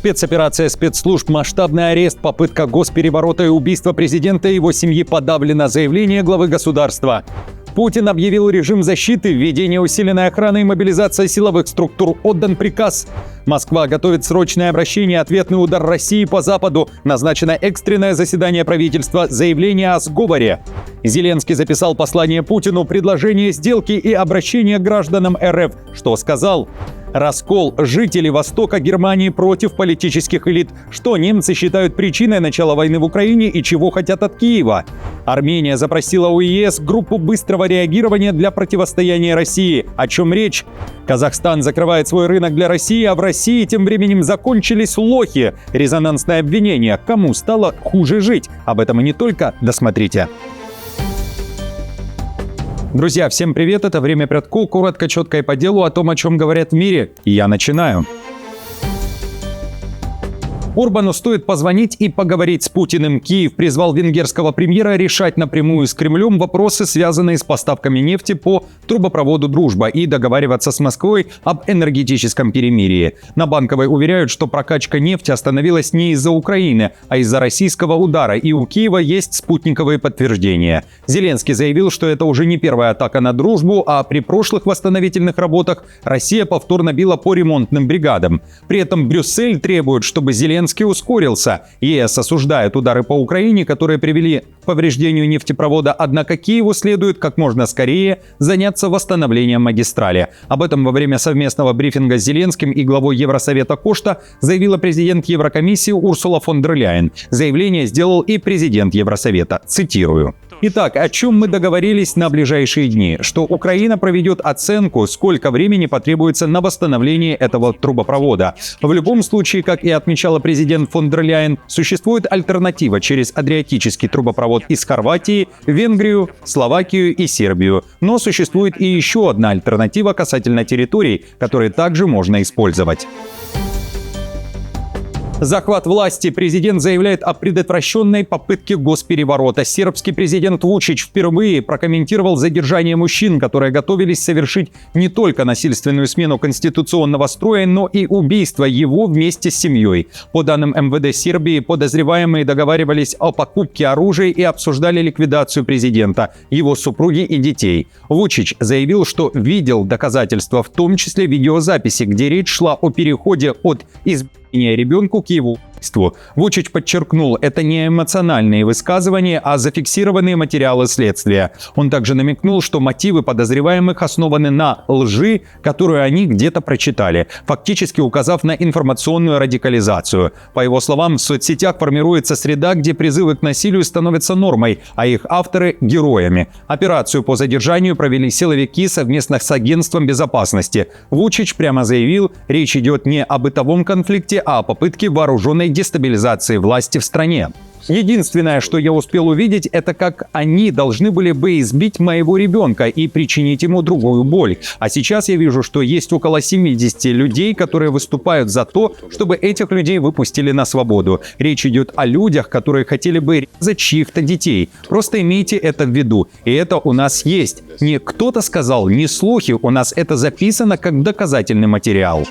Спецоперация спецслужб, масштабный арест, попытка госпереворота и убийство президента и его семьи подавлено, заявление главы государства. Путин объявил режим защиты, введение усиленной охраны и мобилизация силовых структур. Отдан приказ. Москва готовит срочное обращение, ответный удар России по Западу. Назначено экстренное заседание правительства, заявление о сговоре. Зеленский записал послание Путину, предложение сделки и обращение к гражданам РФ. Что сказал? Раскол жителей Востока Германии против политических элит. Что немцы считают причиной начала войны в Украине и чего хотят от Киева? Армения запросила у ЕС группу быстрого реагирования для противостояния России. О чем речь? Казахстан закрывает свой рынок для России, а в России тем временем закончились лохи. Резонансное обвинение. Кому стало хуже жить? Об этом и не только. Досмотрите. Друзья, всем привет! Это «Время Прядко», коротко, четко и по делу о том, о чем говорят в мире. И я начинаю. Орбану стоит позвонить и поговорить с Путиным. Киев призвал венгерского премьера решать напрямую с Кремлем вопросы, связанные с поставками нефти по трубопроводу «Дружба», и договариваться с Москвой об энергетическом перемирии. На Банковой уверяют, что прокачка нефти остановилась не из-за Украины, а из-за российского удара, и у Киева есть спутниковые подтверждения. Зеленский заявил, что это уже не первая атака на «Дружбу», а при прошлых восстановительных работах Россия повторно била по ремонтным бригадам. При этом Брюссель требует, чтобы Зеленский ускорился. ЕС осуждает удары по Украине, которые привели к повреждению нефтепровода, однако Киеву следует как можно скорее заняться восстановлением магистрали. Об этом во время совместного брифинга с Зеленским и главой Евросовета Кошта заявила президент Еврокомиссии Урсула фон дер Ляйен. Заявление сделал и президент Евросовета. Цитирую. Итак, о чем мы договорились на ближайшие дни? Что Украина проведет оценку, сколько времени потребуется на восстановление этого трубопровода. В любом случае, как и отмечала президент фон дер Ляйен, существует альтернатива через Адриатический трубопровод из Хорватии, Венгрию, Словакию и Сербию. Но существует и еще одна альтернатива касательно территорий, которые также можно использовать. Захват власти. Президент заявляет о предотвращенной попытке госпереворота. Сербский президент Вучич впервые прокомментировал задержание мужчин, которые готовились совершить не только насильственную смену конституционного строя, но и убийство его вместе с семьей. По данным МВД Сербии, подозреваемые договаривались о покупке оружия и обсуждали ликвидацию президента, его супруги и детей. Вучич заявил, что видел доказательства, в том числе видеозаписи, где речь шла о переходе от избиения ребенку к его убийству. Вучич подчеркнул, это не эмоциональные высказывания, а зафиксированные материалы следствия. Он также намекнул, что мотивы подозреваемых основаны на лжи, которую они где-то прочитали, фактически указав на информационную радикализацию. По его словам, в соцсетях формируется среда, где призывы к насилию становятся нормой, а их авторы – героями. Операцию по задержанию провели силовики совместно с агентством безопасности. Вучич прямо заявил, речь идет не о бытовом конфликте, а о попытке вооруженной дестабилизации власти в стране. Единственное, что я успел увидеть, это как они должны были бы избить моего ребенка и причинить ему другую боль. А сейчас я вижу, что есть около 70 людей, которые выступают за то, чтобы этих людей выпустили на свободу. Речь идет о людях, которые хотели бы резать чьих-то детей. Просто имейте это в виду. И это у нас есть. Не кто-то сказал, не слухи, у нас это записано как доказательный материал.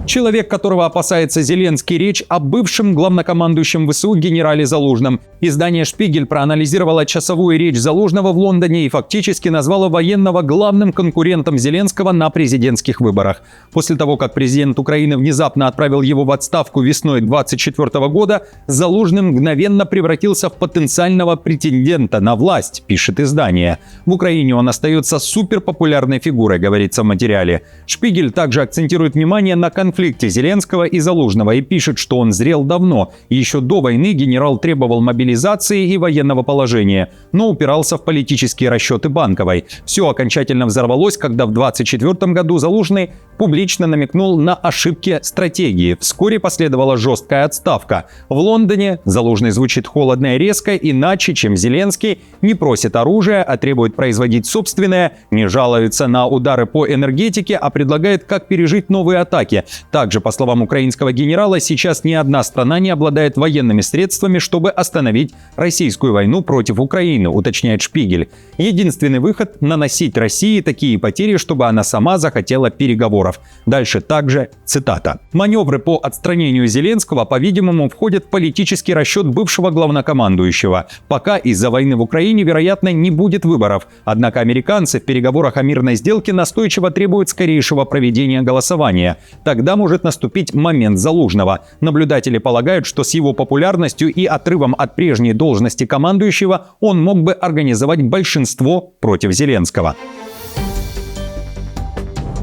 Человек, которого опасается Зеленский, речь о бывшем главнокомандующем ВСУ генерале Залужном. Издание «Шпигель» проанализировало часовую речь Залужного в Лондоне и фактически назвало военного главным конкурентом Зеленского на президентских выборах. После того, как президент Украины внезапно отправил его в отставку весной 2024 года, Залужный мгновенно превратился в потенциального претендента на власть, пишет издание. В Украине он остается суперпопулярной фигурой, говорится в материале. «Шпигель» также акцентирует внимание на конфликте Зеленского и Залужного и пишет, что он зрел давно. Еще до войны генерал требовал мобилизации и военного положения, но упирался в политические расчеты Банковой. Все окончательно взорвалось, когда в 2024 году Залужный публично намекнул на ошибки стратегии. Вскоре последовала жесткая отставка. В Лондоне Залужный звучит холодно и резко, иначе, чем Зеленский, не просит оружия, а требует производить собственное, не жалуется на удары по энергетике, а предлагает, как пережить новые атаки. Также, по словам украинского генерала, сейчас ни одна страна не обладает военными средствами, чтобы остановить российскую войну против Украины, уточняет Шпигель. Единственный выход – наносить России такие потери, чтобы она сама захотела переговоров. Дальше также цитата. Маневры по отстранению Зеленского, по-видимому, входят в политический расчет бывшего главнокомандующего. Пока из-за войны в Украине, вероятно, не будет выборов. Однако американцы в переговорах о мирной сделке настойчиво требуют скорейшего проведения голосования. Тогда может наступить момент Залужного. Наблюдатели полагают, что с его популярностью и отрывом от прежней должности командующего он мог бы организовать большинство против Зеленского.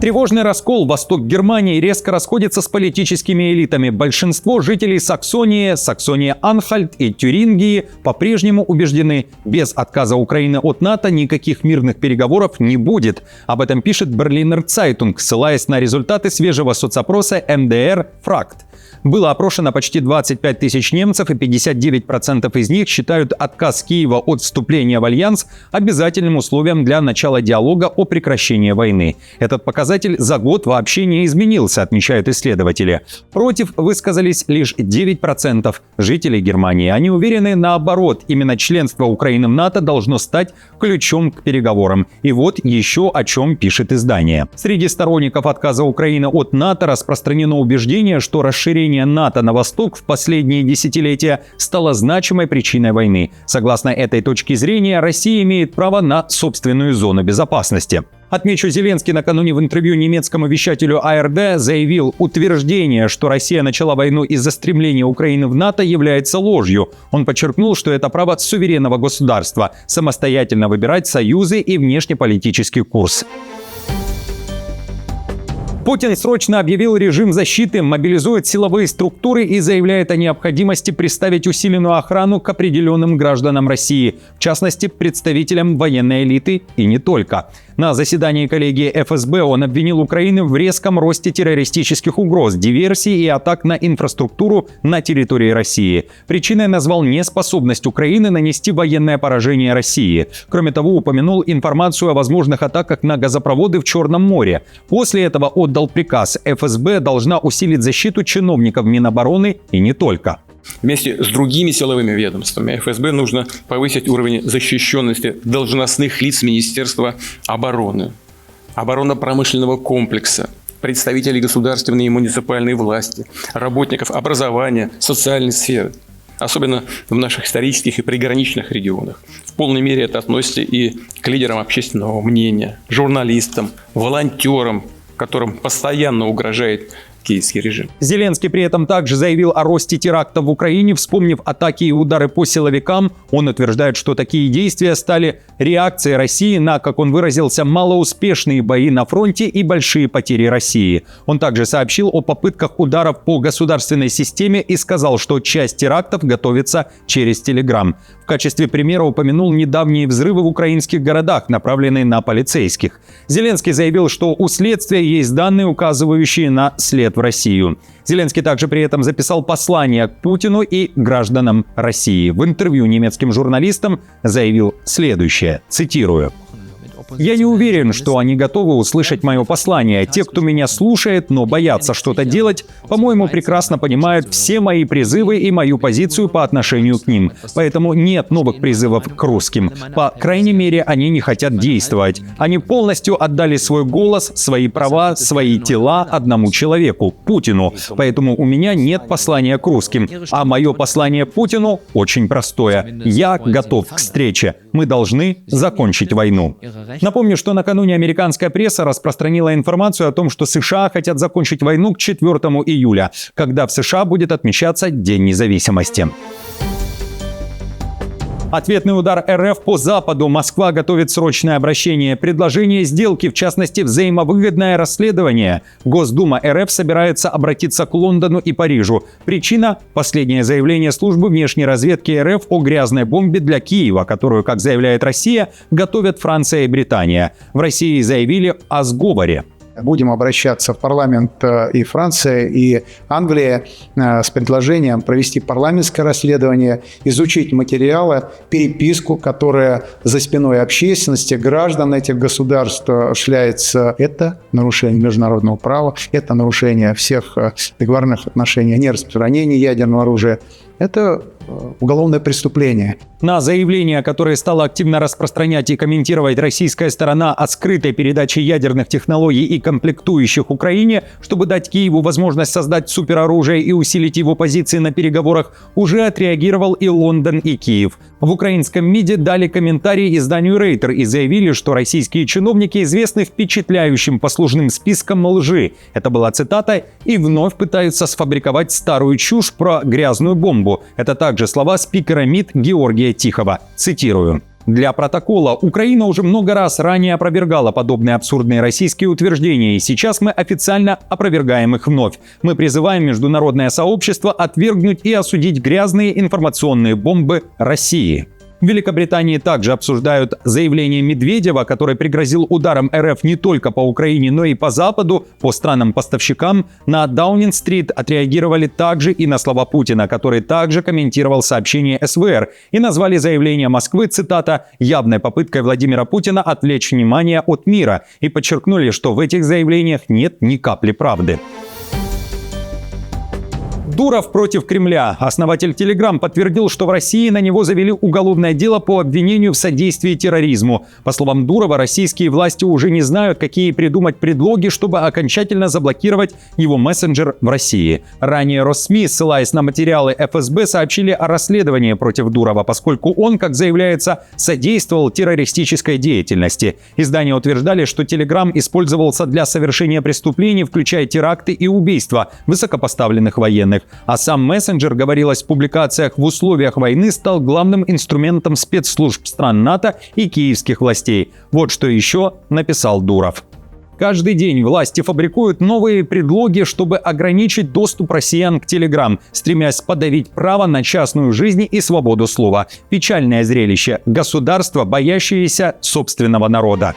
Тревожный раскол восток Германии резко расходится с политическими элитами. Большинство жителей Саксонии, Саксония-Анхальт и Тюрингии по-прежнему убеждены, без отказа Украины от НАТО никаких мирных переговоров не будет. Об этом пишет Berliner Zeitung, ссылаясь на результаты свежего соцопроса МДР «Фракт». Было опрошено почти 25 тысяч немцев, и 59% из них считают отказ Киева от вступления в альянс обязательным условием для начала диалога о прекращении войны. Этот показатель за год вообще не изменился, отмечают исследователи. Против высказались лишь 9% жителей Германии. Они уверены наоборот, именно членство Украины в НАТО должно стать ключом к переговорам. И вот еще о чем пишет издание. Среди сторонников отказа Украины от НАТО распространено убеждение, что расширение НАТО на восток в последние десятилетия стало значимой причиной войны. Согласно этой точке зрения, Россия имеет право на собственную зону безопасности. Отмечу, Зеленский накануне в интервью немецкому вещателю АРД заявил, утверждение, что Россия начала войну из-за стремления Украины в НАТО, является ложью. Он подчеркнул, что это право суверенного государства – самостоятельно выбирать союзы и внешнеполитический курс. Путин срочно объявил режим защиты, мобилизует силовые структуры и заявляет о необходимости приставить усиленную охрану к определенным гражданам России, в частности, представителям военной элиты и не только. На заседании коллегии ФСБ он обвинил Украину в резком росте террористических угроз, диверсий и атак на инфраструктуру на территории России. Причиной назвал неспособность Украины нанести военное поражение России. Кроме того, упомянул информацию о возможных атаках на газопроводы в Черном море. После этого отдал приказ: ФСБ должна усилить защиту чиновников Минобороны и не только. Вместе с другими силовыми ведомствами ФСБ нужно повысить уровень защищенности должностных лиц Министерства обороны, оборонно-промышленного комплекса, представителей государственной и муниципальной власти, работников образования, социальной сферы. Особенно в наших исторических и приграничных регионах. В полной мере это относится и к лидерам общественного мнения, журналистам, волонтерам, которым постоянно угрожает киевский режим. Зеленский при этом также заявил о росте терактов в Украине, вспомнив атаки и удары по силовикам. Он утверждает, что такие действия стали реакцией России на, как он выразился, малоуспешные бои на фронте и большие потери России. Он также сообщил о попытках ударов по государственной системе и сказал, что часть терактов готовится через Telegram. В качестве примера упомянул недавние взрывы в украинских городах, направленные на полицейских. Зеленский заявил, что у следствия есть данные, указывающие на след в Россию. Зеленский также при этом записал послание к Путину и гражданам России. В интервью немецким журналистам заявил следующее, цитирую: «Я не уверен, что они готовы услышать мое послание. Те, кто меня слушает, но боятся что-то делать, по-моему, прекрасно понимают все мои призывы и мою позицию по отношению к ним. Поэтому нет новых призывов к русским. По крайней мере, они не хотят действовать. Они полностью отдали свой голос, свои права, свои тела одному человеку – Путину. Поэтому у меня нет послания к русским. А мое послание Путину очень простое. Я готов к встрече. Мы должны закончить войну». Напомню, что накануне американская пресса распространила информацию о том, что США хотят закончить войну к 4 июля, когда в США будет отмечаться День независимости. Ответный удар РФ по Западу. Москва готовит срочное обращение. Предложение сделки, в частности, взаимовыгодное расследование. Госдума РФ собирается обратиться к Лондону и Парижу. Причина – последнее заявление службы внешней разведки РФ о грязной бомбе для Киева, которую, как заявляет Россия, готовят Франция и Британия. В России заявили о сговоре. будем обращаться в парламент и Франции, и Англии с предложением провести парламентское расследование, изучить материалы, переписку, которая за спиной общественности, граждан этих государств шляется. Это нарушение международного права, это нарушение всех договорных отношений о нераспространении ядерного оружия. Это уголовное преступление. На заявление, которое стало активно распространять и комментировать российская сторона о скрытой передаче ядерных технологий и комплектующих Украине, чтобы дать Киеву возможность создать супероружие и усилить его позиции на переговорах, уже отреагировал и Лондон, и Киев. В украинском МИДе дали комментарий изданию Рейтер и заявили, что российские чиновники известны впечатляющим послужным списком лжи. Это была цитата, и вновь пытаются сфабриковать старую чушь про грязную бомбу. Это также слова спикера МИД Георгия Тихого. Цитирую. Для протокола, Украина уже много раз ранее опровергала подобные абсурдные российские утверждения, и сейчас мы официально опровергаем их вновь. Мы призываем международное сообщество отвергнуть и осудить грязные информационные бомбы России. В Великобритании также обсуждают заявление Медведева, который пригрозил ударом РФ не только по Украине, но и по Западу, по странам-поставщикам. На Даунинг-стрит отреагировали также и на слова Путина, который также комментировал сообщение СВР, и назвали заявление Москвы, цитата, «явной попыткой Владимира Путина отвлечь внимание от мира», и подчеркнули, что в этих заявлениях нет ни капли правды. Дуров против Кремля. Основатель Telegram подтвердил, что в России на него завели уголовное дело по обвинению в содействии терроризму. По словам Дурова, российские власти уже не знают, какие придумать предлоги, чтобы окончательно заблокировать его мессенджер в России. Ранее Россми, ссылаясь на материалы ФСБ, сообщили о расследовании против Дурова, поскольку он, как заявляется, содействовал террористической деятельности. Издания утверждали, что Telegram использовался для совершения преступлений, включая теракты и убийства высокопоставленных военных. А сам мессенджер, говорилось в публикациях, в условиях войны стал главным инструментом спецслужб стран НАТО и киевских властей. Вот что еще написал Дуров. Каждый день власти фабрикуют новые предлоги, чтобы ограничить доступ россиян к Telegram, стремясь подавить право на частную жизнь и свободу слова. Печальное зрелище. Государство, боящееся собственного народа.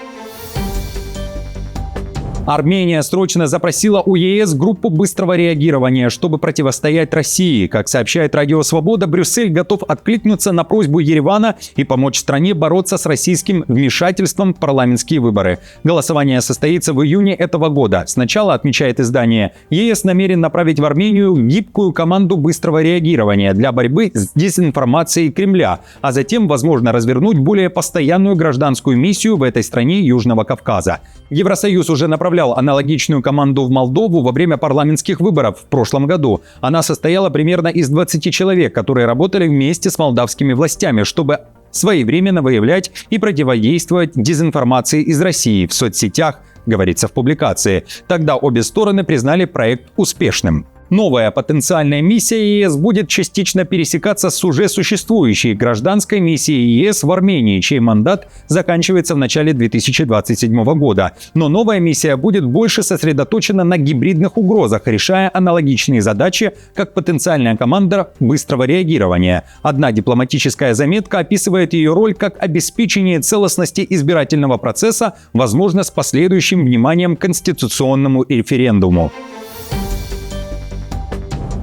Армения срочно запросила у ЕС группу быстрого реагирования, чтобы противостоять России. Как сообщает Радио Свобода, Брюссель готов откликнуться на просьбу Еревана и помочь стране бороться с российским вмешательством в парламентские выборы. Голосование состоится в июне этого года. Сначала, отмечает издание, ЕС намерен направить в Армению гибкую команду быстрого реагирования для борьбы с дезинформацией Кремля, а затем, возможно, развернуть более постоянную гражданскую миссию в этой стране Южного Кавказа. Евросоюз уже направлял аналогичную команду в Молдову во время парламентских выборов в прошлом году. Она состояла примерно из 20 человек, которые работали вместе с молдавскими властями, чтобы своевременно выявлять и противодействовать дезинформации из России в соцсетях, говорится в публикации. Тогда обе стороны признали проект успешным. Новая потенциальная миссия ЕС будет частично пересекаться с уже существующей гражданской миссией ЕС в Армении, чей мандат заканчивается в начале 2027 года. Но новая миссия будет больше сосредоточена на гибридных угрозах, решая аналогичные задачи, как потенциальная команда быстрого реагирования. Одна дипломатическая заметка описывает ее роль как обеспечение целостности избирательного процесса, возможно, с последующим вниманием к конституционному референдуму.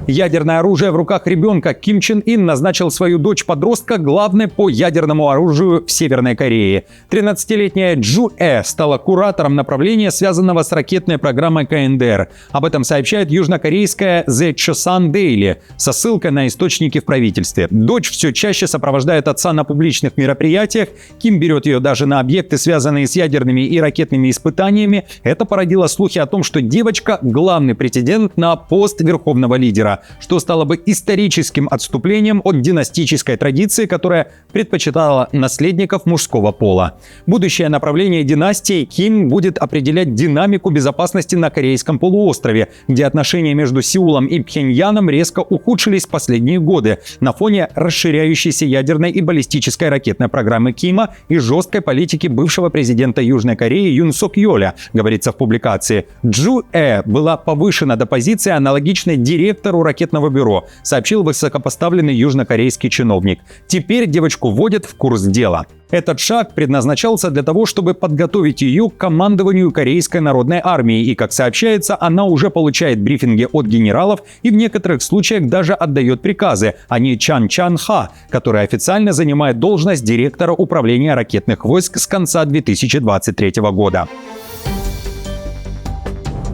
Ядерное оружие в руках ребенка. Ким Чен Ын назначил свою дочь-подростка главной по ядерному оружию в Северной Корее. 13-летняя Джу Э стала куратором направления, связанного с ракетной программой КНДР. Об этом сообщает южнокорейская The Chosun Daily со ссылкой на источники в правительстве. Дочь все чаще сопровождает отца на публичных мероприятиях. Ким берет ее даже на объекты, связанные с ядерными и ракетными испытаниями. Это породило слухи о том, что девочка – главный претендент на пост верховного лидера, что стало бы историческим отступлением от династической традиции, которая предпочитала наследников мужского пола. Будущее направление династии Ким будет определять динамику безопасности на Корейском полуострове, где отношения между Сеулом и Пхеньяном резко ухудшились в последние годы на фоне расширяющейся ядерной и баллистической ракетной программы Кима и жесткой политики бывшего президента Южной Кореи Юн Сок Йоля, говорится в публикации. Джу Э была повышена до позиции, аналогичной директору ракетного бюро, сообщил высокопоставленный южнокорейский чиновник. Теперь девочку вводят в курс дела. Этот шаг предназначался для того, чтобы подготовить ее к командованию Корейской народной армии, и, как сообщается, она уже получает брифинги от генералов и в некоторых случаях даже отдает приказы, а не Чан Чан Ха, который официально занимает должность директора управления ракетных войск с конца 2023 года.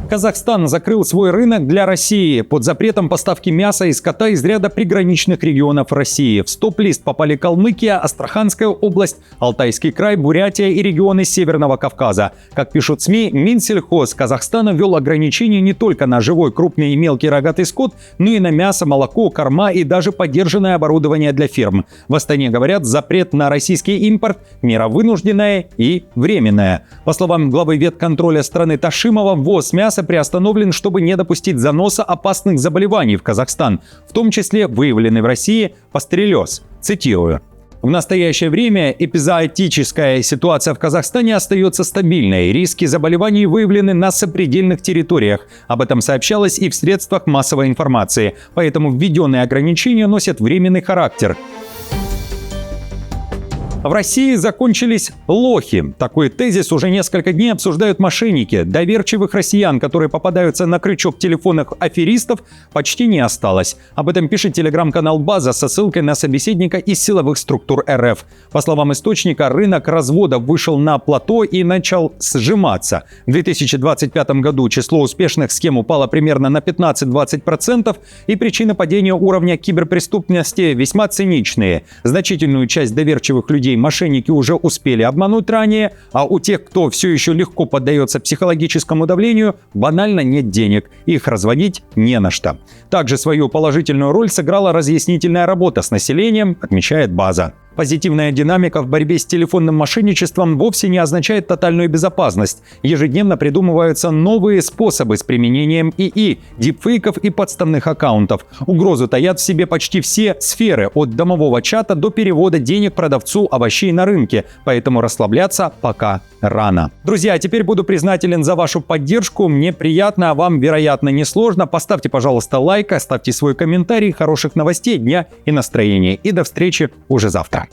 Казахстан закрыл свой рынок для России. Под запретом поставки мяса и скота из ряда приграничных регионов России. В стоп-лист попали Калмыкия, Астраханская область, Алтайский край, Бурятия и регионы Северного Кавказа. Как пишут СМИ, Минсельхоз Казахстана ввел ограничения не только на живой, крупный и мелкий рогатый скот, но и на мясо, молоко, корма и даже подержанное оборудование для ферм. В Астане говорят, запрет на российский импорт – мера вынужденная и временная. По словам главы ветконтроля страны Ташимова, ввоз мяса приостановлен, чтобы не допустить заноса опасных заболеваний в Казахстан, в том числе выявленный в России пастереллез. Цитирую. В настоящее время эпизоотическая ситуация в Казахстане остается стабильной. Риски заболеваний выявлены на сопредельных территориях. Об этом сообщалось и в средствах массовой информации. Поэтому введенные ограничения носят временный характер. В России закончились лохи. Такой тезис уже несколько дней обсуждают мошенники. Доверчивых россиян, которые попадаются на крючок телефонных аферистов, почти не осталось. Об этом пишет телеграм-канал «База» со ссылкой на собеседника из силовых структур РФ. По словам источника, рынок разводов вышел на плато и начал сжиматься. В 2025 году число успешных схем упало примерно на 15-20%, и причины падения уровня киберпреступности весьма циничные. Значительную часть доверчивых людей мошенники уже успели обмануть ранее, а у тех, кто все еще легко поддается психологическому давлению, банально нет денег. Их разводить не на что. Также свою положительную роль сыграла разъяснительная работа с населением, отмечает «База». Позитивная динамика в борьбе с телефонным мошенничеством вовсе не означает тотальную безопасность. Ежедневно придумываются новые способы с применением ИИ, дипфейков и подставных аккаунтов. Угрозу таят в себе почти все сферы, от домового чата до перевода денег продавцу овощей на рынке, поэтому расслабляться пока рано. Друзья, теперь буду признателен за вашу поддержку. Мне приятно, а вам, вероятно, несложно. Поставьте, пожалуйста, лайк, оставьте свой комментарий. Хороших новостей, дня и настроения. И до встречи уже завтра.